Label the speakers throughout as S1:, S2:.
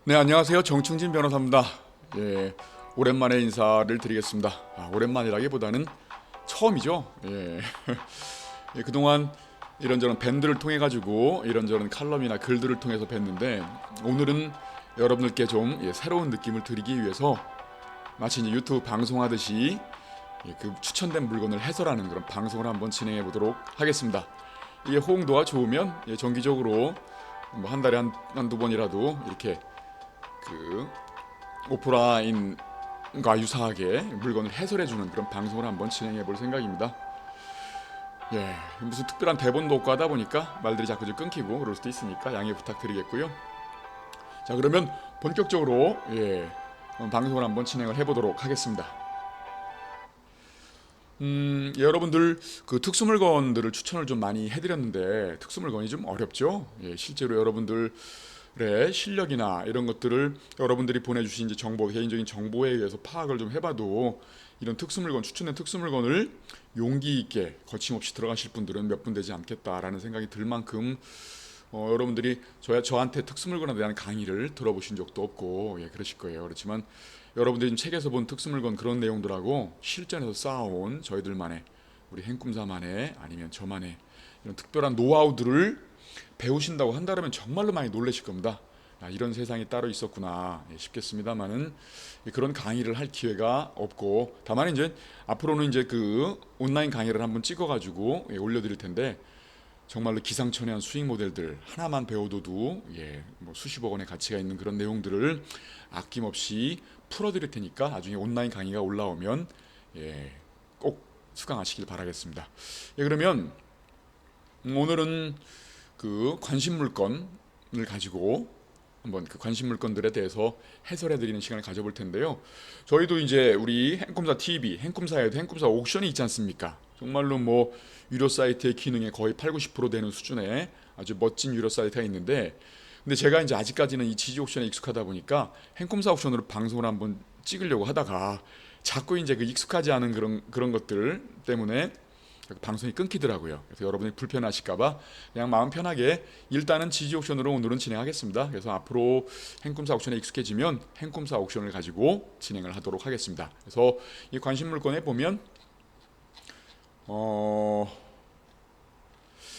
S1: 네, 안녕하세요. 정충진 변호사입니다. 예, 오랜만에 인사를 드리겠습니다. 오랜만이라기보다는 처음이죠. 예, 예, 그동안 이런저런 밴드를 통해 가지고 이런저런 칼럼이나 글들을 통해서 뵀는데 오늘은 여러분들께 좀 새로운 느낌을 드리기 위해서 마치 이제 유튜브 방송하듯이 그 추천된 물건을 해설하는 그런 방송을 한번 진행해 보도록 하겠습니다. 이게 호응도가 좋으면 정기적으로 뭐 한 달에 한두 번이라도 이렇게 그 오프라인과 유사하게 물건을 해설해주는 그런 방송을 한번 진행해 볼 생각입니다. 예, 무슨 특별한 대본도 없고 하다 보니까 말들이 자꾸 끊기고 그럴 수도 있으니까 양해 부탁드리겠고요. 자, 그러면 본격적으로 방송을 한번 진행을 해보도록 하겠습니다. 여러분들 그 특수 물건들을 추천을 좀 많이 해드렸는데 특수 물건이 좀 어렵죠. 실제로 여러분들의 실력이나 이런 것들을 여러분들이 보내주신 이제 정보, 개인적인 정보에 의해서 파악을 좀 해봐도 이런 특수 물건, 추천된 특수 물건을 용기 있게 거침없이 들어가실 분들은 몇 분 되지 않겠다라는 생각이 들 만큼 여러분들이 저한테 특수 물건에 대한 강의를 들어보신 적도 없고 그러실 거예요. 그렇지만 여러분들이 지금 책에서 본 특수 물건 그런 내용들하고 실전에서 쌓아온 저희들만의 우리 행꿈사만의 아니면 저만의 이런 특별한 노하우들을 배우신다고 한다면 정말로 많이 놀라실 겁니다. 이런 세상이 따로 있었구나 싶겠습니다만은 그런 강의를 할 기회가 없고 다만 이제 앞으로는 이제 그 온라인 강의를 한번 찍어가지고 올려드릴 텐데 정말로 기상천외한 수익 모델들 하나만 배워둬도 뭐 수십억 원의 가치가 있는 그런 내용들을 아낌없이 풀어드릴 테니까 나중에 온라인 강의가 올라오면 꼭 수강하시길 바라겠습니다. 그러면 오늘은 그 관심 물건을 가지고 한번 그 관심 물건들에 대해서 해설해드리는 시간을 가져볼 텐데요. 저희도 이제 우리 행꿈사 TV, 행꿈사에도 행꿈사 옥션이 있지 않습니까? 정말로 뭐 유료 사이트의 기능의 거의 8, 90% 되는 수준의 아주 멋진 유료 사이트가 있는데 근데 제가 이제 아직까지는 이 지지 옥션에 익숙하다 보니까 행꿈사 옥션으로 방송을 한번 찍으려고 하다가 자꾸 이제 그 익숙하지 않은 그런 것들 때문에 방송이 끊기더라고요. 그래서 여러분이 불편하실까봐 그냥 마음 편하게 일단은 지지 옥션으로 오늘은 진행하겠습니다. 그래서 앞으로 행꿈사 옥션에 익숙해지면 행꿈사 옥션을 가지고 진행을 하도록 하겠습니다. 그래서 이 관심 물건에 보면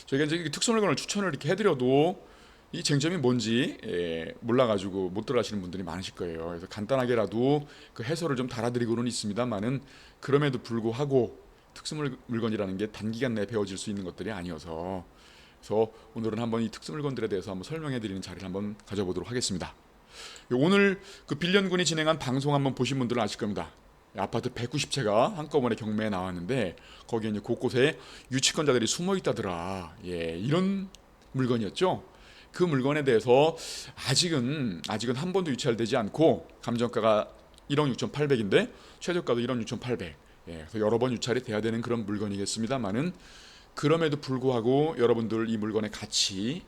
S1: 저희가 이제 특수 물건을 추천을 이렇게 해드려도 이 쟁점이 뭔지 몰라가지고 못 들어가시는 분들이 많으실 거예요. 그래서 간단하게라도 그 해설을 좀 달아드리고는 있습니다만은 그럼에도 불구하고 특수 물건이라는 게 단기간 내에 배워질 수 있는 것들이 아니어서 그래서 오늘은 한번 이 특수 물건들에 대해서 한번 설명해드리는 자리를 한번 가져보도록 하겠습니다. 오늘 그 빌런군이 진행한 방송 한번 보신 분들은 아실 겁니다. 아파트 190채가 한꺼번에 경매에 나왔는데 거기에 이제 곳곳에 유치권자들이 숨어 있다더라. 이런 물건이었죠. 그 물건에 대해서 아직은 한 번도 유찰되지 않고 감정가가 1억 6,800인데 최저가도 1억 6,800. 그래서 여러 번 유찰이 돼야 되는 그런 물건이겠습니다만은 그럼에도 불구하고 여러분들 이 물건의 가치와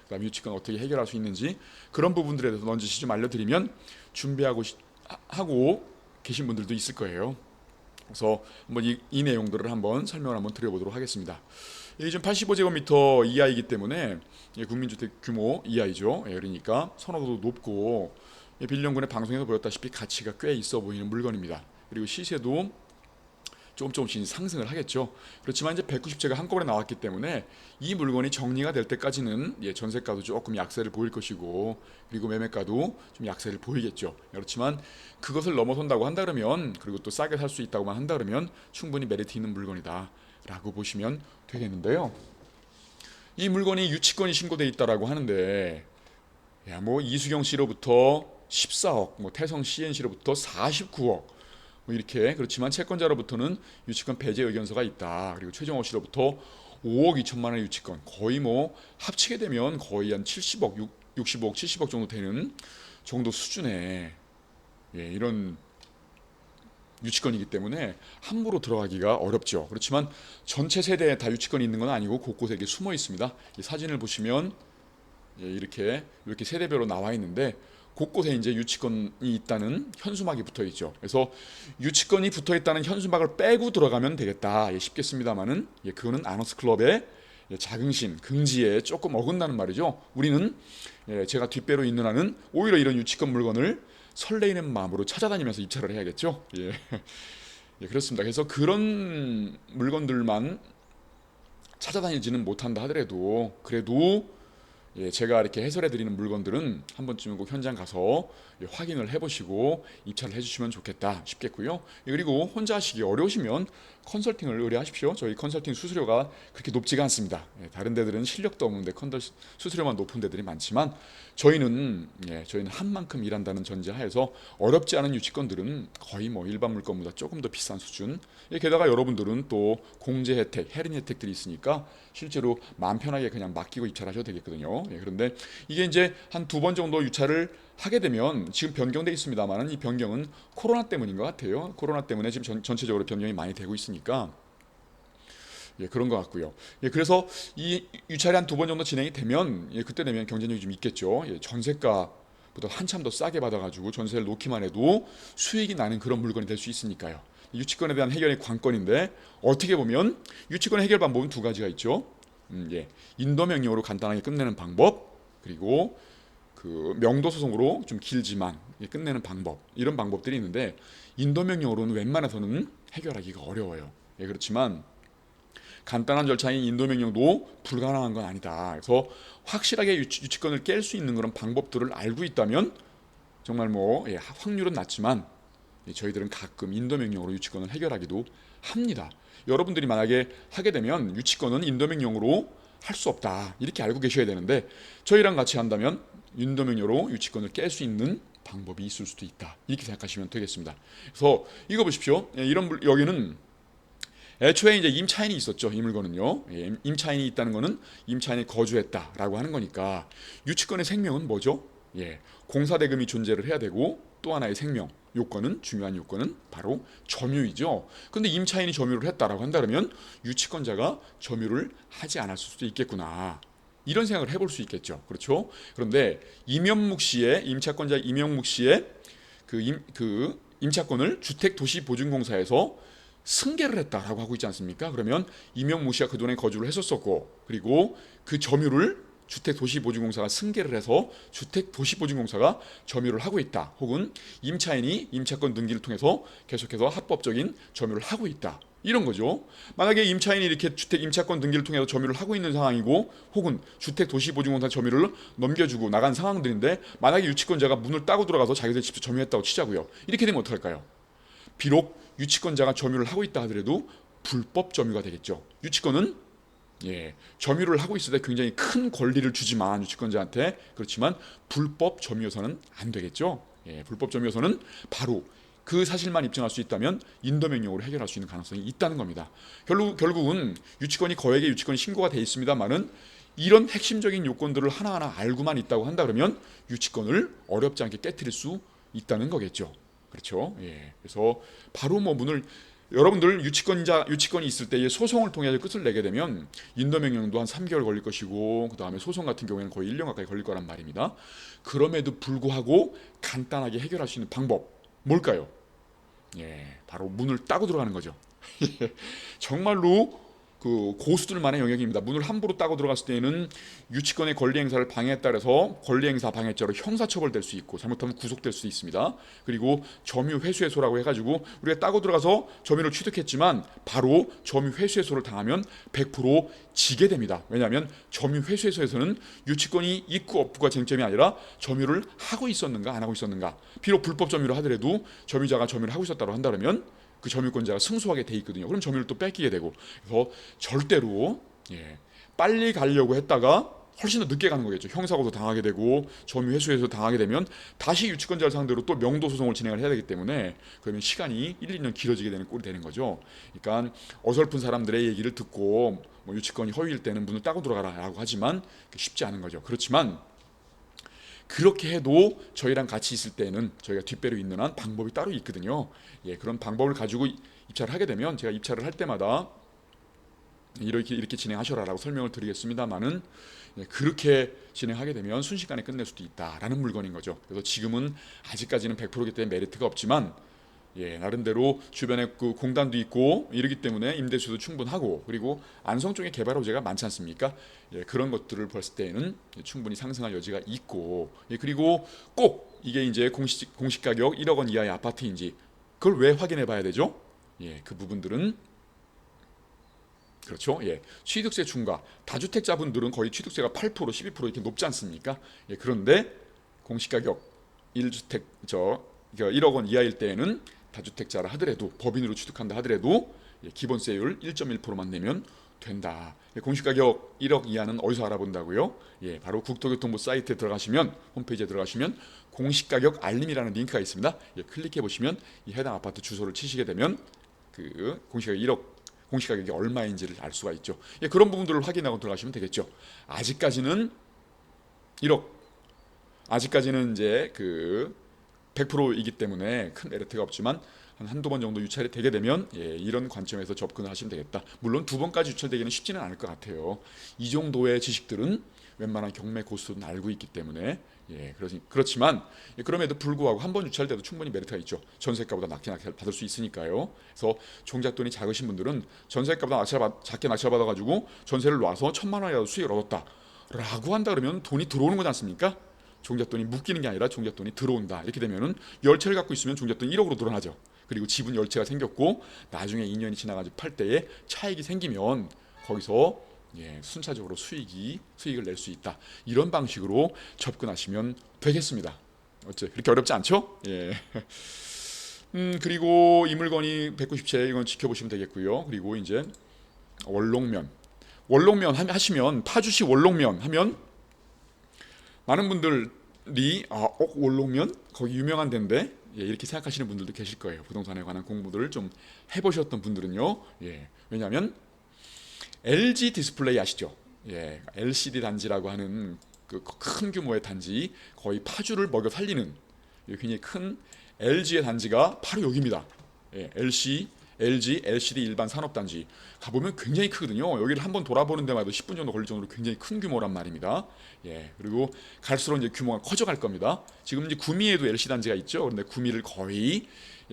S1: 그다음 유치권 어떻게 해결할 수 있는지 그런 부분들에 대해서 넌지시 좀 알려드리면 준비하고 하고 계신 분들도 있을 거예요. 그래서 한번 이 내용들을 한번 설명을 한번 드려보도록 하겠습니다. 이게 지금 85제곱미터 이하이기 때문에 국민주택 규모 이하이죠. 그러니까 선호도도 높고 빌런군의 방송에서 보였다시피 가치가 꽤 있어 보이는 물건입니다. 그리고 시세도 조금씩 상승을 하겠죠. 그렇지만 이제 190채가 한꺼번에 나왔기 때문에 이 물건이 정리가 될 때까지는 전세가도 조금 약세를 보일 것이고 그리고 매매가도 좀 약세를 보이겠죠. 그렇지만 그것을 넘어선다고 한다 그러면 그리고 또 싸게 살 수 있다고만 한다 그러면 충분히 메리트 있는 물건이다라고 보시면 되겠는데요. 이 물건이 유치권이 신고돼 있다라고 하는데 뭐 이수경 씨로부터 14억, 뭐 태성 CNC로부터 49억 뭐 이렇게 그렇지만 채권자로부터는 유치권 배제 의견서가 있다. 그리고 최정호 씨로부터 5억 2천만 원의 유치권 거의 뭐 합치게 되면 거의 한 70억, 65억, 70억 정도 되는 정도 수준의 이런 유치권이기 때문에 함부로 들어가기가 어렵죠. 그렇지만 전체 세대에 다 유치권이 있는 건 아니고 곳곳에 이렇게 숨어 있습니다. 이 사진을 보시면 이렇게 세대별로 나와 있는데 곳곳에 이제 유치권이 있다는 현수막이 붙어 있죠. 그래서 유치권이 붙어 있다는 현수막을 빼고 들어가면 되겠다. 쉽겠습니다만은 그거는 아너스 클럽의 자긍심, 긍지에 조금 어긋나는 말이죠. 우리는 제가 뒷배로 있는 한은 오히려 이런 유치권 물건을 설레이는 마음으로 찾아다니면서 입찰을 해야겠죠. 예. 예, 그렇습니다. 그래서 그런 물건들만 찾아다니지는 못한다 하더라도 그래도 제가 이렇게 해설해 드리는 물건들은 한 번쯤은 꼭 현장 가서 확인을 해보시고 입찰을 해주시면 좋겠다 싶겠고요. 그리고 혼자 하시기 어려우시면 컨설팅을 의뢰하십시오. 저희 컨설팅 수수료가 그렇게 높지가 않습니다. 다른 데들은 실력도 없는데 수수료만 높은 데들이 많지만 저희는 한 만큼 일한다는 전제하에서 어렵지 않은 유치권들은 거의 뭐 일반 물건보다 조금 더 비싼 수준. 게다가 여러분들은 또 공제 혜택, 할인 혜택들이 있으니까 실제로 마음 편하게 그냥 맡기고 입찰하셔도 되겠거든요. 그런데 이게 이제 한 2번 정도 유찰을 하게 되면 지금 변경돼 있습니다만은 이 변경은 코로나 때문인 것 같아요. 코로나 때문에 지금 전체적으로 변경이 많이 되고 있으니까 그런 것 같고요. 그래서 이 유찰이 한 2번 정도 진행이 되면 그때 되면 경쟁력이 좀 있겠죠. 전세가보다 한참 더 싸게 받아가지고 전세를 놓기만 해도 수익이 나는 그런 물건이 될 수 있으니까요. 유치권에 대한 해결의 관건인데 어떻게 보면 유치권 해결 방법은 2가지가 있죠. 인도 명령으로 간단하게 끝내는 방법 그리고 그 명도 소송으로 좀 길지만 끝내는 방법 이런 방법들이 있는데 인도 명령으로는 웬만해서는 해결하기가 어려워요. 그렇지만 간단한 절차인 인도 명령도 불가능한 건 아니다. 그래서 확실하게 유치권을 깰 수 있는 그런 방법들을 알고 있다면 정말 확률은 낮지만 저희들은 가끔 인도 명령으로 유치권을 해결하기도 합니다. 여러분들이 만약에 하게 되면 유치권은 인도 명령으로 할 수 없다 이렇게 알고 계셔야 되는데 저희랑 같이 한다면 인도 명령으로 유치권을 깰 수 있는 방법이 있을 수도 있다 이렇게 생각하시면 되겠습니다. 그래서 이거 보십시오. 여기는 애초에 이제 임차인이 있었죠. 이 물건은요. 임차인이 있다는 거는 임차인이 거주했다라고 하는 거니까 유치권의 생명은 뭐죠? 공사 대금이 존재를 해야 되고 또 하나의 생명 요건은 중요한 요건은 바로 점유이죠. 근데 임차인이 점유를 했다라고 한다 그러면 유치권자가 점유를 하지 않았을 수도 있겠구나. 이런 생각을 해볼 수 있겠죠. 그렇죠? 그런데 임현묵 씨의 임차권자 임현묵 씨의 그 임차권을 주택도시보증공사에서 승계를 했다라고 하고 있지 않습니까? 그러면 임현묵 씨가 그동안에 거주를 했었고 그리고 그 점유를 주택도시보증공사가 승계를 해서 주택도시보증공사가 점유를 하고 있다. 혹은 임차인이 임차권 등기를 통해서 계속해서 합법적인 점유를 하고 있다. 이런 거죠. 만약에 임차인이 이렇게 주택 임차권 등기를 통해서 점유를 하고 있는 상황이고 혹은 주택도시보증공사 점유를 넘겨주고 나간 상황들인데 만약에 유치권자가 문을 따고 들어가서 자기들 집에 점유했다고 치자고요. 이렇게 되면 어떡할까요? 비록 유치권자가 점유를 하고 있다 하더라도 불법 점유가 되겠죠. 유치권은 점유를 하고 있을 때 굉장히 큰 권리를 주지만 유치권자한테 그렇지만 불법 점유여서는 안 되겠죠. 불법 점유여서는 바로 그 사실만 입증할 수 있다면 인도명령으로 해결할 수 있는 가능성이 있다는 겁니다. 결국은 유치권이 거액의 유치권이 신고가 돼 있습니다만은 이런 핵심적인 요건들을 하나하나 알고만 있다고 한다 그러면 유치권을 어렵지 않게 깨트릴 수 있다는 거겠죠. 그렇죠. 그래서 바로 문을 여러분들 유치권이 있을 때 소송을 통해서 끝을 내게 되면 인도명령도 한 3개월 걸릴 것이고 그 다음에 소송 같은 경우에는 거의 1년 가까이 걸릴 거란 말입니다. 그럼에도 불구하고 간단하게 해결할 수 있는 방법 뭘까요? 바로 문을 따고 들어가는 거죠. 정말로 그 고수들만의 영역입니다. 문을 함부로 따고 들어갔을 때에는 유치권의 권리 행사를 방해했다 해서 권리 행사 방해죄로 형사처벌될 수 있고 잘못하면 구속될 수 있습니다. 그리고 점유 회수해소라고 해가지고 우리가 따고 들어가서 점유를 취득했지만 바로 점유 회수해소를 당하면 100% 지게 됩니다. 왜냐하면 점유 회수해소에서는 유치권이 있고 없고가 쟁점이 아니라 점유를 하고 있었는가 안 하고 있었는가. 비록 불법 점유를 하더라도 점유자가 점유를 하고 있었다고 한다면 그 점유권자가 승소하게 돼 있거든요. 그럼 점유를 또 뺏기게 되고 그래서 절대로 빨리 가려고 했다가 훨씬 더 늦게 가는 거겠죠. 형사고소 당하게 되고 점유 회수해서 당하게 되면 다시 유치권자를 상대로 또 명도 소송을 진행을 해야 되기 때문에 그러면 시간이 1, 2년 길어지게 되는 꼴이 되는 거죠. 그러니까 어설픈 사람들의 얘기를 듣고 유치권이 허위일 때는 문을 따고 들어가라라고 하지만 쉽지 않은 거죠. 그렇지만 그렇게 해도 저희랑 같이 있을 때는 저희가 뒷배로 있는 한 방법이 따로 있거든요. 그런 방법을 가지고 입찰을 하게 되면 제가 입찰을 할 때마다 이렇게 진행하셔라라고 설명을 드리겠습니다만은 그렇게 진행하게 되면 순식간에 끝낼 수도 있다라는 물건인 거죠. 그래서 지금은 아직까지는 100%이기 때문에 메리트가 없지만 예, 나름대로 주변에 그 공단도 있고 이러기 때문에 임대수도 충분하고, 그리고 안성 쪽에 개발 호재가 많지 않습니까? 예, 그런 것들을 봤을 때는 충분히 상승할 여지가 있고, 예, 그리고 꼭 이게 이제 공시 가격 1억 원 이하의 아파트인지 그걸 왜 확인해 봐야 되죠? 예, 그 부분들은 그렇죠. 예, 취득세 중과 다주택자분들은 거의 취득세가 8%, 12% 이렇게 높지 않습니까? 예, 그런데 공시가격 1주택 1억 원 이하일 때에는 다주택자라 하더라도 법인으로 취득한다 하더라도 예, 기본세율 1.1%만 내면 된다. 예, 공시가격 1억 이하는 어디서 알아본다고요? 예, 바로 국토교통부 사이트에 들어가시면, 홈페이지에 들어가시면 공시가격 알림이라는 링크가 있습니다. 예, 클릭해 보시면 이 해당 아파트 주소를 치시게 되면 그 공시가격 1억 공시가격이 얼마인지를 알 수가 있죠. 예, 그런 부분들을 확인하고 들어가시면 되겠죠. 아직까지는 1억, 아직까지는 이제 그 100%이기 때문에 큰 메리트가 없지만 한두 번 정도 유찰이 되게 되면 예, 이런 관점에서 접근을 하시면 되겠다. 물론 두 번까지 유찰되기는 쉽지는 않을 것 같아요. 이 정도의 지식들은 웬만한 경매 고수는 알고 있기 때문에 예, 그렇지만 예, 그럼에도 불구하고 한 번 유찰돼도 충분히 메리트가 있죠. 전세가보다 낮게 받을 수 있으니까요. 그래서 종잣돈이 작으신 분들은 전세가보다 작게 낙찰받아가지고 전세를 놔서 1,000만 원이라도 수익을 얻었다라고 한다 그러면 돈이 들어오는 거지 않습니까? 종잣돈이 묶이는 게 아니라 종잣돈이 들어온다. 이렇게 되면은 열채를 갖고 있으면 종잣돈이 1억으로 늘어나죠. 그리고 지분 열채가 생겼고 나중에 2년이 지나가지고 팔 때에 차익이 생기면 거기서 예, 순차적으로 수익을 낼 수 있다. 이런 방식으로 접근하시면 되겠습니다. 어째 그렇게 어렵지 않죠? 예. 그리고 이 물건이 190채 이건 지켜보시면 되겠고요. 그리고 이제 원롱면 하시면 파주시 원롱면 하면 많은 분들이 원롱면 거기 유명한 데인데 예, 이렇게 생각하시는 분들도 계실 거예요. 부동산에 관한 공부들을 좀 해보셨던 분들은요. 예, 왜냐하면 LG 디스플레이 아시죠? 예, LCD 단지라고 하는 그 큰 규모의 단지, 거의 파주를 먹여 살리는 굉장히 큰 LG의 단지가 바로 여기입니다. 예, LG LCD 일반 산업단지 가보면 굉장히 크거든요. 여기를 한번 돌아보는 데만 해도 10분 정도 걸릴 정도로 굉장히 큰 규모란 말입니다. 예, 그리고 갈수록 이제 규모가 커져갈 겁니다. 지금 이제 구미에도 LC 단지가 있죠. 그런데 구미를 거의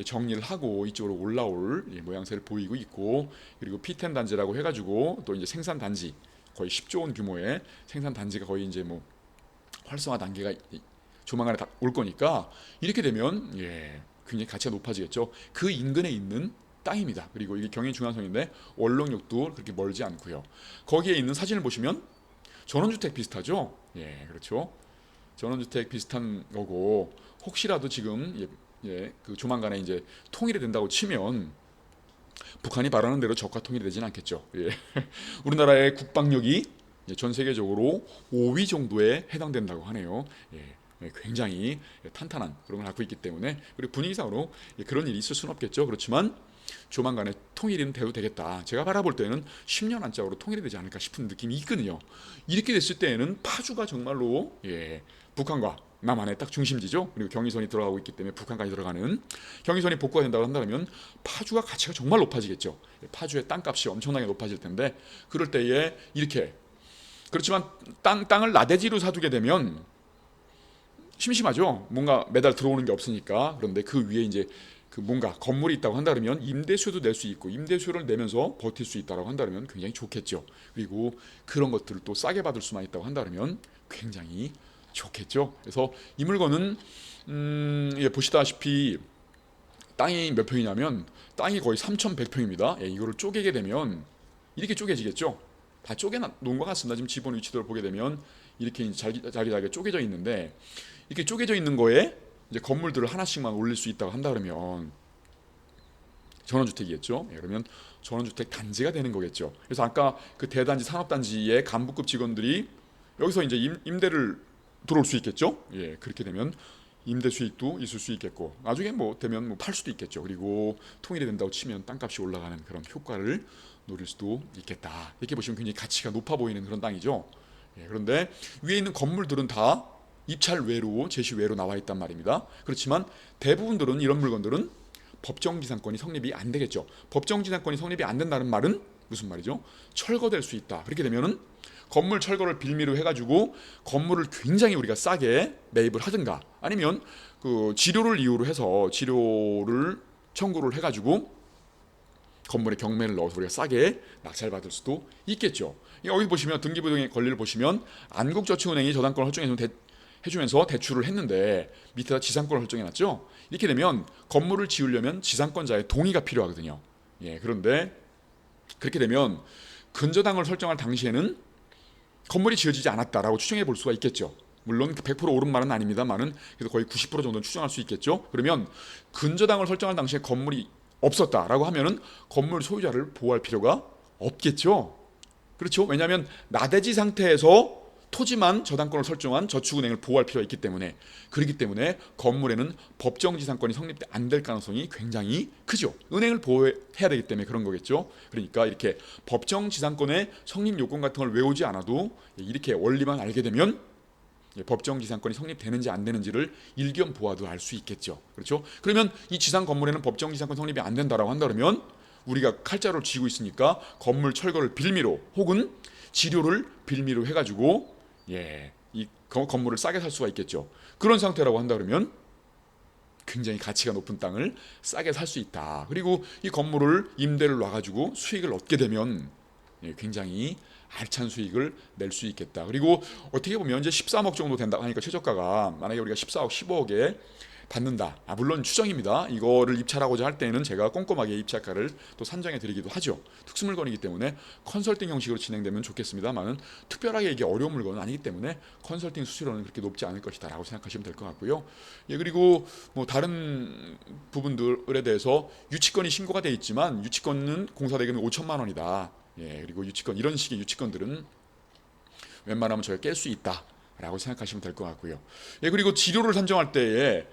S1: 정리를 하고 이쪽으로 올라올 모양새를 보이고 있고, 그리고 P10 단지라고 해가지고 또 이제 생산 단지 거의 10조 원 규모의 생산 단지가 거의 이제 뭐 활성화 단계가 조만간에 다 올 거니까 이렇게 되면 예, 굉장히 가치가 높아지겠죠. 그 인근에 있는 땅입니다. 그리고 이게 경인 중앙선인데 원롱역도 그렇게 멀지 않고요. 거기에 있는 사진을 보시면 전원주택 비슷하죠. 예, 그렇죠. 전원주택 비슷한 거고, 혹시라도 지금 그 조만간에 이제 통일이 된다고 치면 북한이 바라는 대로 적화 통일이 되지는 않겠죠. 예. 우리나라의 국방력이 전 세계적으로 5위 정도에 해당된다고 하네요. 예. 굉장히 탄탄한 그런 걸 갖고 있기 때문에, 그리고 분위기상으로 그런 일이 있을 수는 없겠죠. 그렇지만 조만간에 통일은 돼도 되겠다. 제가 바라볼 때는 10년 안짝으로 통일이 되지 않을까 싶은 느낌이 있거든요. 이렇게 됐을 때에는 파주가 정말로 북한과 남한의 딱 중심지죠. 그리고 경의선이 들어가고 있기 때문에 북한까지 들어가는 경의선이 복구가 된다고 한다면 파주가 가치가 정말 높아지겠죠. 파주의 땅값이 엄청나게 높아질 텐데, 그럴 때에 이렇게, 그렇지만 땅을 나대지로 사두게 되면 심심하죠. 뭔가 매달 들어오는 게 없으니까. 그런데 그 위에 이제 그 뭔가 건물이 있다고 한다면 임대수도 낼 수 있고, 임대수를 내면서 버틸 수 있다고 한다면 굉장히 좋겠죠. 그리고 그런 것들을 또 싸게 받을 수만 있다고 한다면 굉장히 좋겠죠. 그래서 이 물건은 보시다시피 땅이 몇 평이냐면 땅이 거의 3,100평입니다. 이거를 쪼개게 되면 이렇게 쪼개지겠죠. 다 쪼개 놓은 것 같습니다. 지금 지번 위치도를 보게 되면 이렇게 자기자기 쪼개져 있는데, 이렇게 쪼개져 있는 거에 이제 건물들을 하나씩만 올릴 수 있다고 한다 그러면 전원주택이겠죠. 그러면 전원주택 단지가 되는 거겠죠. 그래서 아까 그 대단지 산업단지의 간부급 직원들이 여기서 이제 임대를 들어올 수 있겠죠. 예, 그렇게 되면 임대 수익도 있을 수 있겠고, 나중에 뭐 되면 뭐 팔 수도 있겠죠. 그리고 통일이 된다고 치면 땅값이 올라가는 그런 효과를 노릴 수도 있겠다. 이렇게 보시면 굉장히 가치가 높아 보이는 그런 땅이죠. 예, 그런데 위에 있는 건물들은 다 입찰 외로, 제시 외로 나와 있단 말입니다. 그렇지만 대부분들은, 이런 물건들은 법정지상권이 성립이 안 되겠죠. 법정지상권이 성립이 안 된다는 말은 무슨 말이죠? 철거될 수 있다. 그렇게 되면은 건물 철거를 빌미로 해가지고 건물을 굉장히 우리가 싸게 매입을 하든가, 아니면 그 지료를 이유로 해서 지료를 청구를 해가지고 건물에 경매를 넣어서 우리가 싸게 낙찰 받을 수도 있겠죠. 여기 보시면 등기부등의 권리를 보시면 안국저축은행이 저당권을 해주면서 대출을 했는데 밑에다 지상권을 설정해놨죠. 이렇게 되면 건물을 지으려면 지상권자의 동의가 필요하거든요. 그런데 그렇게 되면 근저당을 설정할 당시에는 건물이 지어지지 않았다라고 추정해 볼 수가 있겠죠. 물론 100% 옳은 말은 아닙니다만은 그래도 거의 90% 정도는 추정할 수 있겠죠. 그러면 근저당을 설정할 당시에 건물이 없었다라고 하면은 건물 소유자를 보호할 필요가 없겠죠. 그렇죠? 왜냐하면 나대지 상태에서 토지만 저당권을 설정한 저축은행을 보호할 필요가 있기 때문에, 그렇기 때문에 건물에는 법정지상권이 성립 안 될 가능성이 굉장히 크죠. 은행을 보호해야 되기 때문에 그런 거겠죠. 그러니까 이렇게 법정지상권의 성립 요건 같은 걸 외우지 않아도 이렇게 원리만 알게 되면 법정지상권이 성립되는지 안 되는지를 일견 보아도 알 수 있겠죠. 그렇죠? 그러면 이 지상 건물에는 법정지상권 성립이 안 된다라고 한다면 우리가 칼자루를 쥐고 있으니까 건물 철거를 빌미로 혹은 지료를 빌미로 해가지고 이 건물을 싸게 살 수가 있겠죠. 그런 상태라고 한다 그러면 굉장히 가치가 높은 땅을 싸게 살 수 있다. 그리고 이 건물을 임대를 놔가지고 수익을 얻게 되면 굉장히 알찬 수익을 낼 수 있겠다. 그리고 어떻게 보면 이제 13억 정도 된다고 하니까 최저가가 만약에 우리가 14억, 15억에 받는다. 물론 추정입니다. 이거를 입찰하고자 할 때는 제가 꼼꼼하게 입찰가를 또 산정해 드리기도 하죠. 특수물건이기 때문에 컨설팅 형식으로 진행되면 좋겠습니다만은 특별하게 이게 어려운 물건은 아니기 때문에 컨설팅 수수료는 그렇게 높지 않을 것이다라고 생각하시면 될 것 같고요. 그리고 뭐 다른 부분들에 대해서 유치권이 신고가 돼 있지만 유치권은 공사대금이 5천만 원이다. 그리고 유치권, 이런 식의 유치권들은 웬만하면 저희가 깰 수 있다라고 생각하시면 될 것 같고요. 그리고 지료를 산정할 때에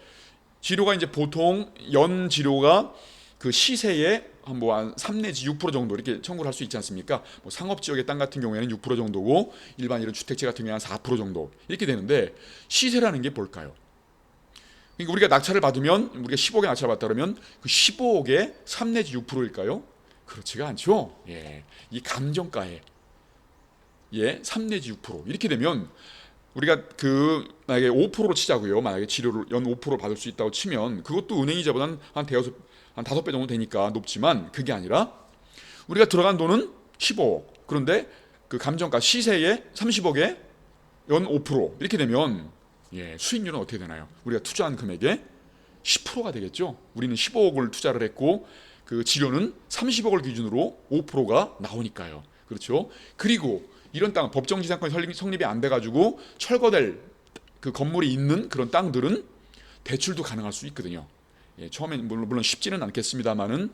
S1: 지료가 이제 보통 연 지료가 그 시세의 한 3 내지 6% 정도 이렇게 청구를 할 수 있지 않습니까? 뭐 상업 지역의 땅 같은 경우에는 6% 정도고 일반 이런 주택지 같은 경우에는 한 4% 정도 이렇게 되는데 시세라는 게 뭘까요? 그러니까 우리가 낙찰을 받으면 우리가 15억에 낙찰을 받다 그러면 그 15억에 3 내지 6%일까요? 그렇지가 않죠. 이 감정가에 3 내지 6% 이렇게 되면 우리가 만약에 5%로 치자고요. 만약에 지료를 연 5% 받을 수 있다고 치면 그것도 은행이자보다는 한 5배 정도 되니까 높지만 그게 아니라 우리가 들어간 돈은 15억. 그런데 그 감정가 시세의 30억에 연 5% 이렇게 되면 수익률은 어떻게 되나요? 우리가 투자한 금액의 10%가 되겠죠. 우리는 15억을 투자를 했고 그 지료는 30억을 기준으로 5%가 나오니까요. 그렇죠? 그리고 이런 땅, 법정지상권이 성립이 안 돼가지고 철거될 그 건물이 있는 그런 땅들은 대출도 가능할 수 있거든요. 처음엔 물론 쉽지는 않겠습니다만은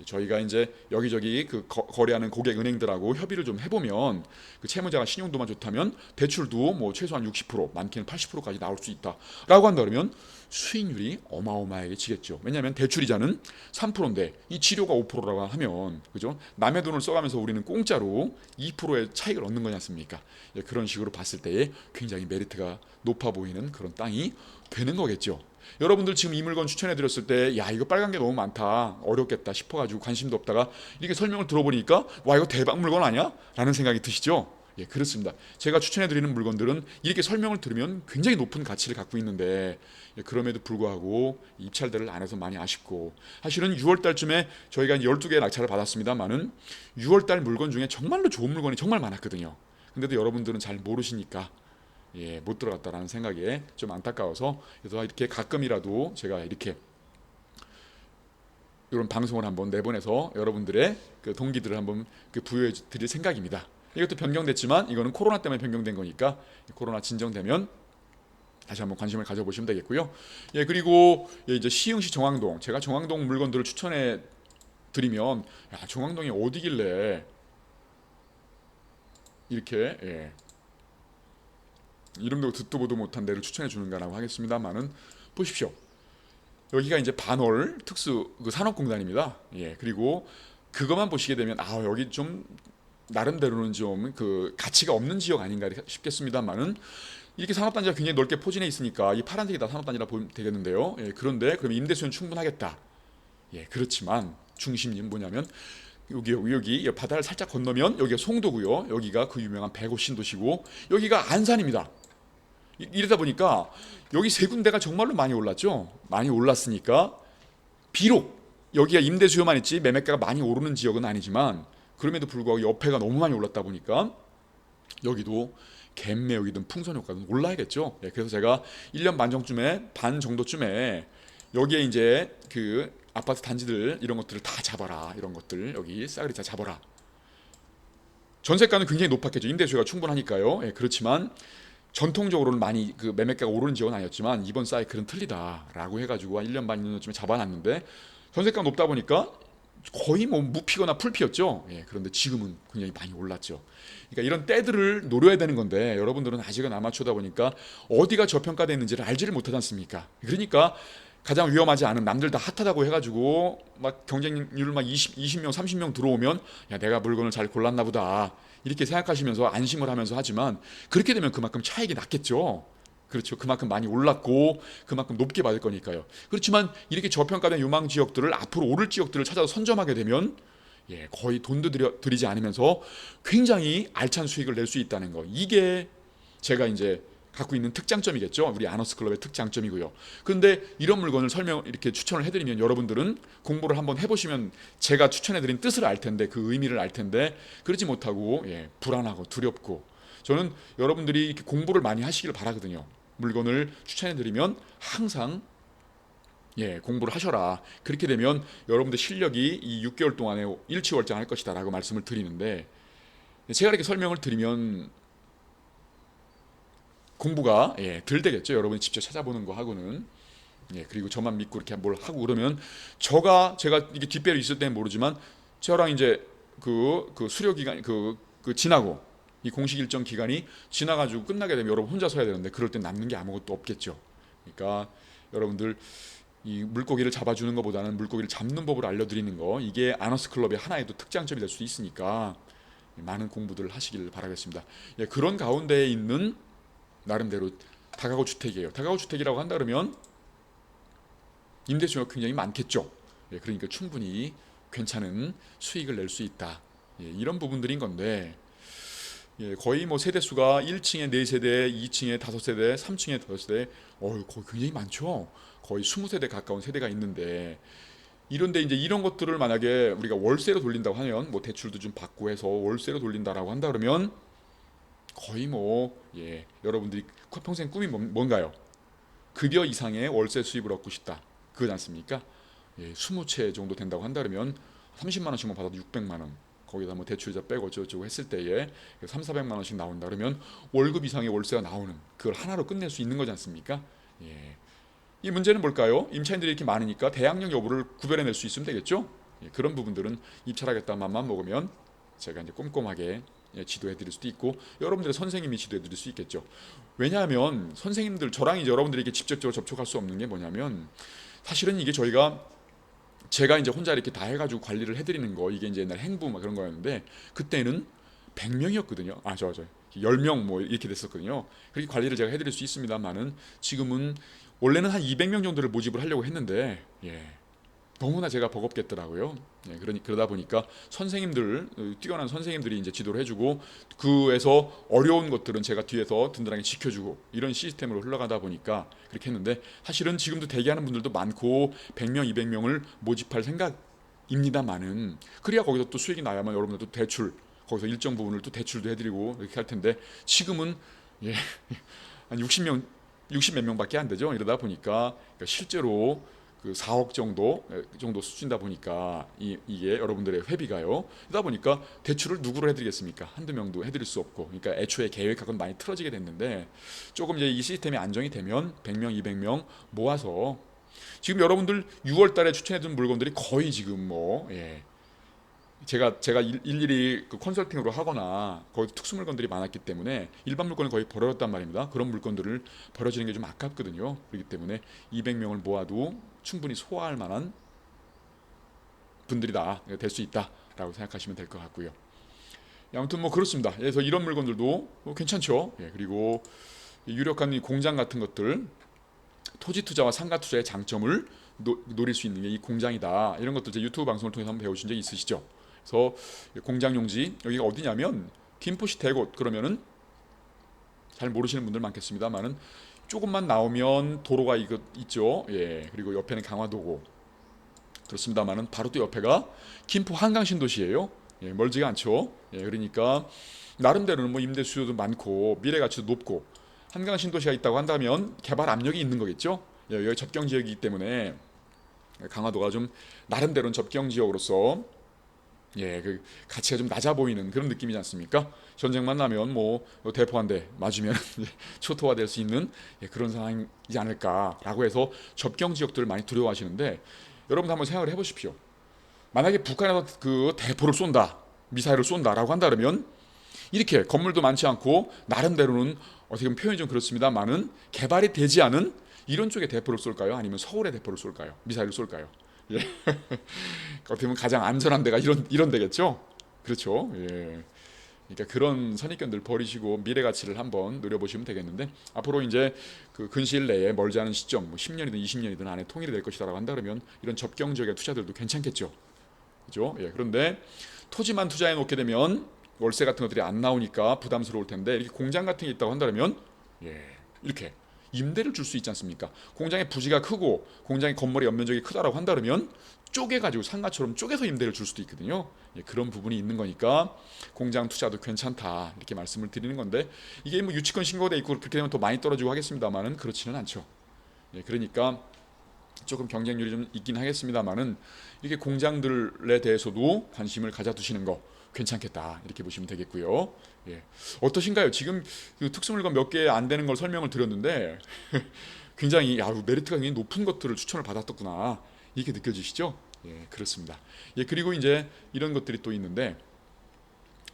S1: 저희가 이제 여기저기 그 거래하는 고객 은행들하고 협의를 좀 해보면 그 채무자가 신용도만 좋다면 대출도 뭐 최소한 60% 많게는 80%까지 나올 수 있다라고 한다 그러면 수익률이 어마어마하게 지겠죠. 왜냐하면 대출이자는 3%인데 이 지료가 5%라고 하면 그죠? 남의 돈을 써가면서 우리는 공짜로 2%의 차익을 얻는 거지 않습니까? 그런 식으로 봤을 때에 굉장히 메리트가 높아 보이는 그런 땅이 되는 거겠죠. 여러분들 지금 이 물건 추천해 드렸을 때 야 이거 빨간 게 너무 많다 어렵겠다 싶어가지고 관심도 없다가 이렇게 설명을 들어보니까 와 이거 대박 물건 아니야? 라는 생각이 드시죠? 그렇습니다. 제가 추천해 드리는 물건들은 이렇게 설명을 들으면 굉장히 높은 가치를 갖고 있는데 그럼에도 불구하고 입찰들을 안 해서 많이 아쉽고 사실은 6월달쯤에 저희가 12개의 낙찰을 받았습니다만은 6월달 물건 중에 정말로 좋은 물건이 정말 많았거든요. 근데도 여러분들은 잘 모르시니까 못 들어갔다라는 생각에 좀 안타까워서 그래서 이렇게 가끔이라도 제가 이렇게 이런 방송을 한번 내보내서 여러분들의 그 동기들을 한번 부여해 드릴 생각입니다. 이것도 변경됐지만 이거는 코로나 때문에 변경된 거니까 코로나 진정되면 다시 한번 관심을 가져보시면 되겠고요. 그리고 이제 시흥시 정왕동, 제가 정왕동 물건들을 추천해 드리면 야 정왕동이 어디길래 이렇게 이름도 듣도 보도 못한 데를 추천해 주는가라고 하겠습니다만은 보십시오. 여기가 이제 반월 특수 그 산업공단입니다. 그리고 그것만 보시게 되면 여기 좀 나름대로는 좀 그 가치가 없는 지역 아닌가 싶겠습니다만은 이렇게 산업단지가 굉장히 넓게 포진해 있으니까 이 파란색이 다 산업단지라 보면 되겠는데요. 그런데 그럼 임대수는 충분하겠다. 그렇지만 중심은 뭐냐면 여기 바다를 살짝 건너면 여기가 송도고요. 여기가 그 유명한 백오 신도시고 여기가 안산입니다. 이러다 보니까 여기 세 군데가 정말로 많이 올랐죠. 많이 올랐으니까 비록 여기가 임대 수요만 있지 매매가가 많이 오르는 지역은 아니지만 그럼에도 불구하고 옆에가 너무 많이 올랐다 보니까 여기도 갭매역이든 풍선 효과든 올라야겠죠. 예, 그래서 제가 1년 반 정도쯤에 여기에 이제 그 아파트 단지들 이런 것들을 다 잡아라. 이런 것들 여기 싸그리 다 잡아라. 전세가는 굉장히 높았겠죠. 임대 수요가 충분하니까요. 예, 그렇지만 전통적으로는 많이 그 매매가가 오르는 지역은 아니었지만 이번 사이클은 틀리다라고 해가지고 한 1년 반 2년쯤에 잡아놨는데 전세가 높다 보니까 거의 뭐 무피거나 풀피였죠. 예, 그런데 지금은 굉장히 많이 올랐죠. 그러니까 이런 때들을 노려야 되는 건데 여러분들은 아직은 아마추어다 보니까 어디가 저평가되어 있는지를 알지를 못하지 않습니까? 그러니까 가장 위험하지 않은 남들 다 핫하다고 해가지고 막 경쟁률 막 20명 30명 들어오면 야 내가 물건을 잘 골랐나 보다 이렇게 생각하시면서 안심을 하면서 하지만 그렇게 되면 그만큼 차익이 낮겠죠. 그렇죠. 그만큼 많이 올랐고 그만큼 높게 받을 거니까요. 그렇지만 이렇게 저평가된 유망 지역들을 앞으로 오를 지역들을 찾아서 선점하게 되면 예, 거의 돈도 들이지 않으면서 굉장히 알찬 수익을 낼 수 있다는 거. 이게 제가 이제 갖고 있는 특장점이겠죠. 우리 아너스 클럽의 특장점이고요. 그런데 이런 물건을 이렇게 추천을 해드리면 여러분들은 공부를 한번 해보시면 제가 추천해드린 뜻을 알 텐데 그 의미를 알 텐데 그러지 못하고 예, 불안하고 두렵고 저는 여러분들이 이렇게 공부를 많이 하시길 바라거든요. 물건을 추천해드리면 항상 예, 공부를 하셔라. 그렇게 되면 여러분들 실력이 이 6개월 동안에 일치월장할 것이다라고 말씀을 드리는데 제가 이렇게 설명을 드리면 공부가 예, 덜 되겠죠. 여러분이 직접 찾아보는 거 하고는 예, 그리고 저만 믿고 이렇게 뭘 하고 그러면 제가 이게 뒷배로 있을 때는 모르지만 저랑 이제 그 수료 기간 그 지나고 이 공식 일정 기간이 지나가지고 끝나게 되면 여러분 혼자 서야 되는데 그럴 땐 남는 게 아무것도 없겠죠. 그러니까 여러분들 이 물고기를 잡아주는 것보다는 물고기를 잡는 법을 알려드리는 거 이게 아너스 클럽의 하나의 또 특장점이 될 수 있으니까 많은 공부들을 하시길 바라겠습니다. 예, 그런 가운데에 있는 나름대로 다가구 주택이에요. 다가구 주택이라고 한다 그러면 임대수요가 굉장히 많겠죠. 예, 그러니까 충분히 괜찮은 수익을 낼 수 있다. 예, 이런 부분들인 건데 예, 거의 뭐 세대수가 1층에 4세대, 2층에 5세대, 3층에 5세대 거의 굉장히 많죠. 거의 20세대 가까운 세대가 있는데 이런데 이제 이런 것들을 만약에 우리가 월세로 돌린다고 하면 뭐 대출도 좀 받고 해서 월세로 돌린다라고 한다 그러면 거의 뭐 예, 여러분들이 평생 꿈이 뭔가요? 급여 이상의 월세 수입을 얻고 싶다. 그거지 않습니까? 예, 20채 정도 된다고 한다 그러면 30만 원씩만 받아도 600만 원. 거기다 뭐 대출이자 빼고 어쩌고저쩌고 했을 때에 3, 400만 원씩 나온다 그러면 월급 이상의 월세가 나오는 그걸 하나로 끝낼 수 있는 거지 않습니까? 예. 이 문제는 뭘까요? 임차인들이 이렇게 많으니까 대학력 여부를 구별해낼 수 있으면 되겠죠? 예, 그런 부분들은 입찰하겠다 맘만 먹으면 제가 이제 꼼꼼하게 예, 지도해 드릴 수도 있고 여러분들의 선생님이 지도해 드릴 수 있겠죠. 왜냐하면 선생님들 저랑 이제 여러분들에게 직접적으로 접촉할 수 없는 게 뭐냐면 사실은 이게 제가 이제 혼자 이렇게 다 해가지고 관리를 해드리는 거 이게 이제 옛날 행부 막 그런 거였는데 그때는 100명이었거든요. 10명 뭐 이렇게 됐었거든요. 그렇게 관리를 제가 해드릴 수 있습니다만은 지금은 원래는 한 200명 정도를 모집을 하려고 했는데 예, 너무나 제가 버겁겠더라고요. 예, 그러다 보니까 뛰어난 선생님들이 이제 지도를 해주고 그에서 어려운 것들은 제가 뒤에서 든든하게 지켜주고 이런 시스템으로 흘러가다 보니까 그렇게 했는데 사실은 지금도 대기하는 분들도 많고 100명, 200명을 모집할 생각입니다만은 그래야 거기서 또 수익이 나야만 여러분들도 대출 거기서 일정 부분을 또 대출도 해드리고 이렇게 할 텐데 지금은 예, 한 60 몇 명밖에 안 되죠. 이러다 보니까 그러니까 실제로 그 4억 정도 수준이다 보니까 이게 여러분들의 회비가요. 그러다 보니까 대출을 누구로 해드리겠습니까? 한두 명도 해드릴 수 없고, 그러니까 애초에 계획하고는 많이 틀어지게 됐는데 조금 이제 이 시스템이 안정이 되면 100명, 200명 모아서 지금 여러분들 6월달에 추천해준 물건들이 거의 지금 뭐 예, 제가 일일이 그 컨설팅으로 하거나 거기 특수 물건들이 많았기 때문에 일반 물건을 거의 버렸단 말입니다. 그런 물건들을 버려지는 게 좀 아깝거든요. 그렇기 때문에 200명을 모아도 충분히 소화할 만한 분들이다 될 수 있다라고 생각하시면 될 것 같고요. 아무튼 뭐 그렇습니다. 그래서 이런 물건들도 뭐 괜찮죠. 예, 그리고 유력한 이 공장 같은 것들 토지 투자와 상가 투자의 장점을 노릴 수 있는 게 이 공장이다. 이런 것들 제 유튜브 방송을 통해서 한번 배우신 적 있으시죠? 그래서 공장 용지 여기가 어디냐면 김포시 대곳 그러면은 잘 모르시는 분들 많겠습니다만은 조금만 나오면 도로가 이거 있죠. 예. 그리고 옆에는 강화도고 그렇습니다만은 바로 또 옆에가 김포 한강 신도시예요. 예, 멀지가 않죠. 예, 그러니까 나름대로는 뭐 임대 수요도 많고 미래 가치도 높고 한강 신도시가 있다고 한다면 개발 압력이 있는 거겠죠. 예, 여기 접경 지역이기 때문에 강화도가 좀 나름대로는 접경 지역으로서 예, 그 가치가 좀 낮아 보이는 그런 느낌이지 않습니까? 전쟁만 나면 뭐 대포 한 대 맞으면 초토화될 수 있는 예, 그런 상황이지 않을까라고 해서 접경 지역들을 많이 두려워하시는데 여러분 한번 생각을 해보십시오. 만약에 북한에서 그 대포를 쏜다, 미사일을 쏜다라고 한다 그러면 이렇게 건물도 많지 않고 나름대로는 어떻게 보면 표현이 좀 그렇습니다만은 개발이 되지 않은 이런 쪽에 대포를 쏠까요? 아니면 서울에 대포를 쏠까요? 미사일을 쏠까요? 예. 어떻게 보면 가장 안전한 데가 이런 데겠죠. 그렇죠. 예. 그러니까 그런 선입견들 버리시고 미래 가치를 한번 누려보시면 되겠는데 앞으로 이제 그 근시일 내에 멀지 않은 시점, 뭐 10년이든 20년이든 안에 통일이 될 것이다라고 한다 그러면 이런 접경 지역의 투자들도 괜찮겠죠. 그죠? 예. 그런데 토지만 투자해 놓게 되면 월세 같은 것들이 안 나오니까 부담스러울 텐데 이렇게 공장 같은 게 있다고 한다면 예. 이렇게 임대를 줄 수 있지 않습니까? 공장의 부지가 크고 공장의 건물의 연면적이 크다라고 한다 그러면 쪼개가지고 상가처럼 쪼개서 임대를 줄 수도 있거든요. 예, 그런 부분이 있는 거니까 공장 투자도 괜찮다 이렇게 말씀을 드리는 건데 이게 뭐 유치권 신고돼 있고 그렇게 되면 더 많이 떨어지고 하겠습니다만은 그렇지는 않죠. 예, 그러니까 조금 경쟁률이 좀 있긴 하겠습니다만은 이렇게 공장들에 대해서도 관심을 가져두시는 거 괜찮겠다 이렇게 보시면 되겠고요. 예. 어떠신가요? 지금 그 특수물건 몇 개 안 되는 걸 설명을 드렸는데 굉장히 야 메리트가 굉장히 높은 것들을 추천을 받았었구나 이렇게 느껴지시죠? 예, 그렇습니다. 예, 그리고 이제 이런 것들이 또 있는데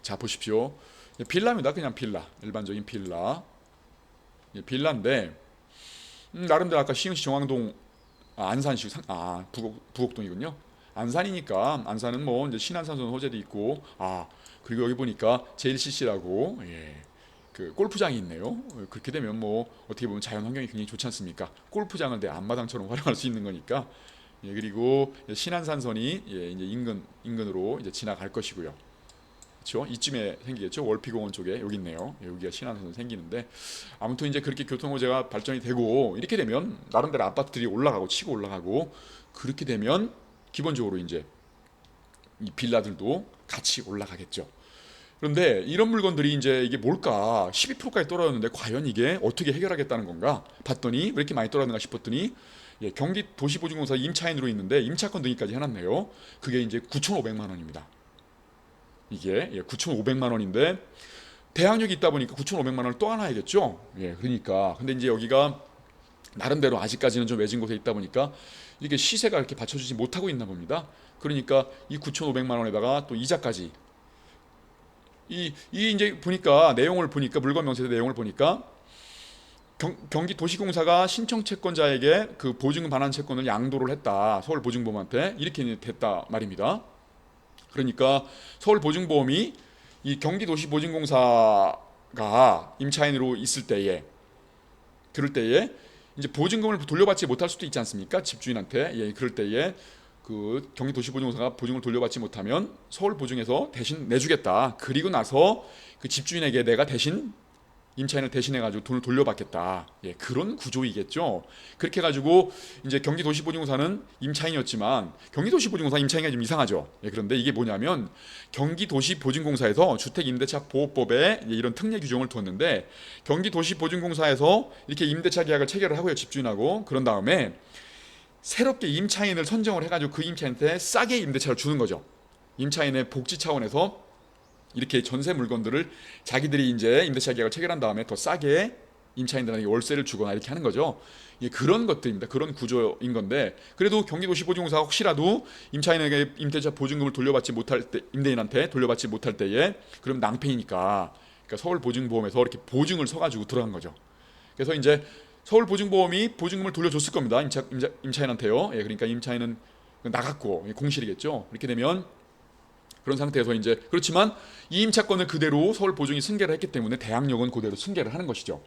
S1: 자 보십시오. 예, 빌라입니다. 그냥 빌라 일반적인 빌라 예, 빌라인데 나름대로 아까 시흥시 정왕동 안산시 부곡동이군요. 안산이니까 안산은 뭐 이제 신안산소는 호재도 있고 그리고 여기 보니까 JLCC라고 예, 그 골프장이 있네요. 그렇게 되면 뭐 어떻게 보면 자연 환경이 굉장히 좋지 않습니까? 골프장을 내 앞마당처럼 활용할 수 있는 거니까 예, 그리고 신안산선이 예, 이제 인근으로 이제 지나갈 것이고요. 그렇죠? 이쯤에 생기겠죠. 월피공원 쪽에 여기 있네요. 여기가 신안선이 생기는데 아무튼 이제 그렇게 교통호재가 발전이 되고 이렇게 되면 나름대로 아파트들이 올라가고 치고 올라가고 그렇게 되면 기본적으로 이제 이 빌라들도 같이 올라가겠죠. 그런데 이런 물건들이 이제 이게 뭘까 12%까지 떨어졌는데 과연 이게 어떻게 해결하겠다는 건가 봤더니 왜 이렇게 많이 떨어졌는가 싶었더니 예, 경기 도시보증공사 임차인으로 있는데 임차권 등기까지 해놨네요. 그게 이제 9,500만 원입니다. 이게 9,500만 원인데 대항력이 있다 보니까 9,500만 원을 또 하나 해야겠죠. 예, 그러니까 근데 이제 여기가 나름대로 아직까지는 좀 외진 곳에 있다 보니까 이게 시세가 이렇게 받쳐주지 못하고 있나 봅니다. 그러니까 이 9,500만 원에다가 또 이자까지 이 이제 보니까 내용을 보니까 물건 명세서 내용을 보니까 경기 도시공사가 신청 채권자에게 그 보증금 반환 채권을 양도를 했다. 서울보증보험한테 이렇게 됐다 말입니다. 그러니까 서울보증보험이 이 경기도시보증공사가 임차인으로 있을 때에 그럴 때에 이제 보증금을 돌려받지 못할 수도 있지 않습니까? 집주인한테 예, 그럴 때에 그 경기도시보증공사가 보증을 돌려받지 못하면 서울보증에서 대신 내주겠다. 그리고 나서 그 집주인에게 내가 대신 임차인을 대신해가지고 돈을 돌려받겠다. 예, 그런 구조이겠죠. 그렇게 해가지고 이제 경기도시보증공사는 임차인이었지만 경기도시보증공사 임차인이 좀 이상하죠. 예, 그런데 이게 뭐냐면 경기도시보증공사에서 주택임대차 보호법에 이런 특례 규정을 두었는데 경기도시보증공사에서 이렇게 임대차 계약을 체결을 하고요, 집주인하고 그런 다음에 새롭게 임차인을 선정을 해가지고 그 임차인한테 싸게 임대차를 주는 거죠. 임차인의 복지 차원에서 이렇게 전세 물건들을 자기들이 이제 임대차 계약을 체결한 다음에 더 싸게 임차인들에게 월세를 주거나 이렇게 하는 거죠. 예, 그런 것들입니다. 그런 구조인 건데 그래도 경기도시보증공사가 혹시라도 임차인에게 임대차 보증금을 돌려받지 못할 때 임대인한테 돌려받지 못할 때에 그럼 낭패이니까 그러니까 서울보증보험에서 이렇게 보증을 서가지고 들어간 거죠. 그래서 이제 서울보증보험이 보증금을 돌려줬을 겁니다. 임차인한테요. 예, 그러니까 임차인은 나갔고 공실이겠죠. 이렇게 되면 그런 상태에서 이제 그렇지만 이 임차권을 그대로 서울보증이 승계를 했기 때문에 대항력은 그대로 승계를 하는 것이죠.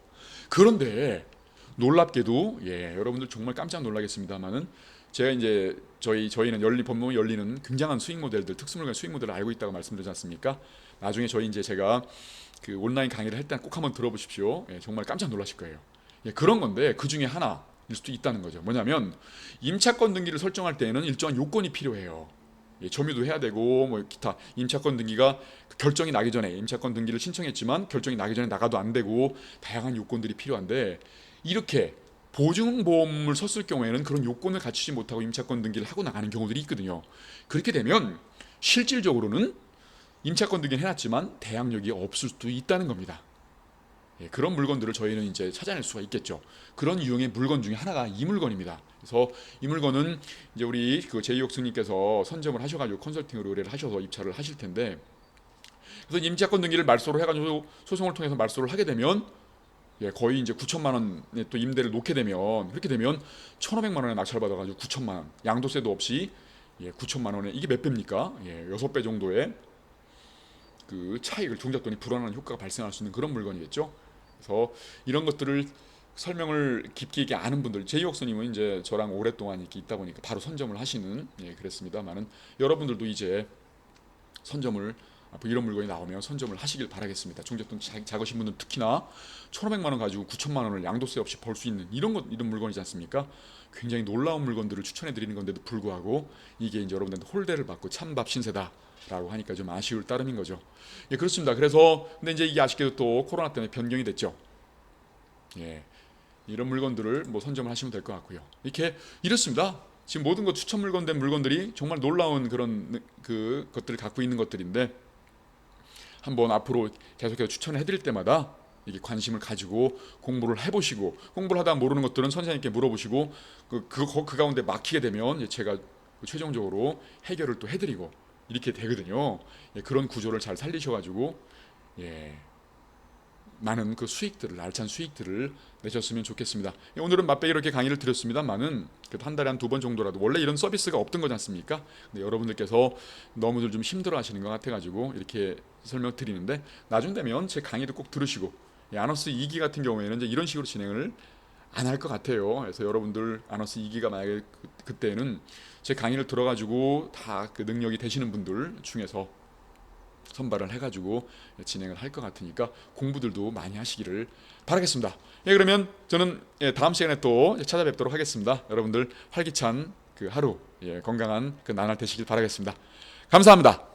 S1: 그런데 놀랍게도 예, 여러분들 정말 깜짝 놀라겠습니다만은 제가 이제 저희는 법무부 열리는 굉장한 수익 모델들, 특수물건 수익 모델을 알고 있다고 말씀드리지 않습니까? 나중에 제가 그 온라인 강의를 할 때 꼭 한번 들어보십시오. 예, 정말 깜짝 놀라실 거예요. 예, 그런 건데 그 중에 하나 수도 있다는 거죠. 뭐냐면 임차권 등기를 설정할 때에는 일정한 요건이 필요해요. 점유도 해야 되고 뭐 기타 임차권 등기가 결정이 나기 전에 임차권 등기를 신청했지만 결정이 나기 전에 나가도 안 되고 다양한 요건들이 필요한데 이렇게 보증보험을 섰을 경우에는 그런 요건을 갖추지 못하고 임차권 등기를 하고 나가는 경우들이 있거든요. 그렇게 되면 실질적으로는 임차권 등기는 해놨지만 대항력이 없을 수도 있다는 겁니다. 그런 물건들을 저희는 이제 찾아낼 수가 있겠죠. 그런 유형의 물건 중에 하나가 이 물건입니다. 그래서 이 물건은 이제 우리 그 제이옥 스님께서 선점을 하셔가지고 컨설팅으로 의뢰를 하셔서 입찰을 하실 텐데, 그래서 임차권 등기를 말소를 해가지고 소송을 통해서 말소를 하게 되면 거의 이제 9천만 원에 또 임대를 놓게 되면 그렇게 되면 1,500만 원에 낙찰받아가지고 9천만 원 양도세도 없이 9천만 원에 이게 몇 배입니까? 6배 정도의 그 차익을 종잣돈이 불어나는 효과가 발생할 수 있는 그런 물건이겠죠. 그래서 이런 것들을 설명을 깊게 있게 아는 분들, 제이옥 스님은 이제 저랑 오랫동안 이렇게 있다 보니까 바로 선점을 하시는 그랬습니다만은 여러분들도 이제 선점을 이런 물건이 나오면 선점을 하시길 바라겠습니다. 종잣돈 작으신 분들은 특히나 1,500만 원 가지고 9천만 원을 양도세 없이 벌 수 있는 이런 물건이지 않습니까? 굉장히 놀라운 물건들을 추천해 드리는 건데도 불구하고 이게 이제 여러분들한테 홀대를 받고 찬밥 신세다라고 하니까 좀 아쉬울 따름인 거죠. 그렇습니다. 그래서 근데 이제 이게 아쉽게도 또 코로나 때문에 변경이 됐죠. 이런 물건들을 뭐 선점을 하시면 될 것 같고요. 이렇습니다. 지금 모든 것 추천 물건된 물건들이 정말 놀라운 그런 그 것들을 갖고 있는 것들인데 한번 앞으로 계속해서 추천을 해드릴 때마다 이게 관심을 가지고 공부를 해보시고 공부를 하다 모르는 것들은 선생님께 물어보시고 그 가운데 막히게 되면 제가 최종적으로 해결을 또 해드리고 이렇게 되거든요. 그런 구조를 잘 살리셔가지고 많은 그 수익들을 알찬 수익들을 내셨으면 좋겠습니다. 오늘은 맛배기 이렇게 강의를 드렸습니다만은 그래도 한 달에 한 2번 정도라도 원래 이런 서비스가 없던 거지 않습니까? 근데 여러분들께서 너무들 좀 힘들어하시는 것 같아가지고 이렇게 설명드리는데 나중 되면 제 강의도 꼭 들으시고 아너스 2기 같은 경우에는 이제 이런 식으로 진행을 안 할 것 같아요. 그래서 여러분들 아너스 2기가 만약에 그때는 제 강의를 들어가지고 다 그 능력이 되시는 분들 중에서 선발을 해가지고 진행을 할 것 같으니까 공부들도 많이 하시기를 바라겠습니다. 그러면 저는 다음 시간에 또 찾아뵙도록 하겠습니다. 여러분들 활기찬 그 하루 건강한 그 나날 되시길 바라겠습니다. 감사합니다.